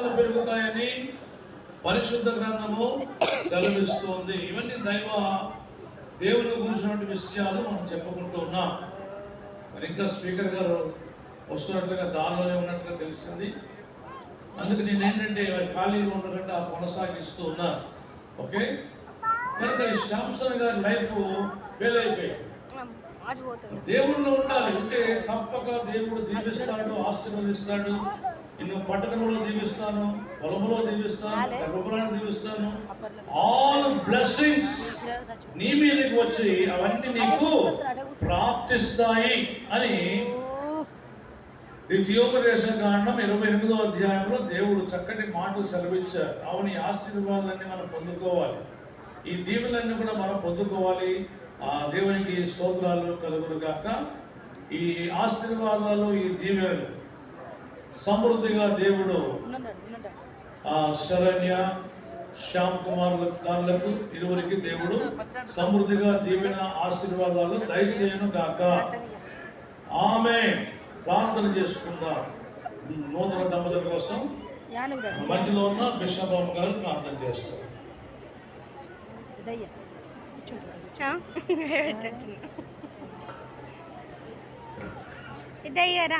ఆశీర్వాదాలు పెరుగుతాయని పరిశుద్ధ గ్రంథము సెలవిస్తుంది. ఇవన్నీ దేవుని గురించినటువంటి విషయాలు మనం చెప్పుకుంటూ ఉన్నాం. మరి ఇంకా స్పీకర్ గారు వస్తున్నట్లుగా దానిలోనే ఉన్నట్లుగా తెలిసింది. అందుకు నేను ఏంటంటే ఖాళీగా ఉండకుండా కొనసాగిస్తూ ఉన్నా. ఓకే, కనుక ఈ శాంసన్ గారి లైఫ్ ఫెయిల్ అయిపోయింది. దేవుళ్ళు ఉండాలి అంటే తప్పక దేవుడు దీవిస్తాడు, ఆశీర్వదిస్తాడు. నిన్ను పట్టణంలో దీవిస్తాను, పొలంలో దీవిస్తాను, గర్భఫలాన్ని దీవిస్తాను. ఆల్ బ్లెస్సింగ్స్ నీ మీదకి వచ్చి అవన్నీ నీకు ప్రాప్తిస్తాయి అని ద్వితీయోపదేశ కాండం 28వ అధ్యాయంలో దేవుడు చక్కటి మాటలు సెలవిచ్చారు. అవును, ఈ ఆశీర్వాదాన్ని మనం పొందుకోవాలి, ఈ దీవులన్నీ కూడా మనం పొందుకోవాలి. ఆ దేవునికి స్తోత్రాలు కలుగును గాక. ఈ ఆశీర్వాదాలు, ఈ దీవెనలు సమృద్ధిగా దేవుడు శరణ్య, శ్యామ్ కుమార్ గారులకు ఇరువురికి దేవుడు సమృద్ధిగా దీవెన ఆశీర్వాదాలు దయచేయను గాక. ఆమె ప్రార్థన చేసుకుందాం. నూతన దంపతుల కోసం మధ్యలో ఉన్న బిషప్ గారు ప్రార్థన చేస్తారు. ఇదయ్యారా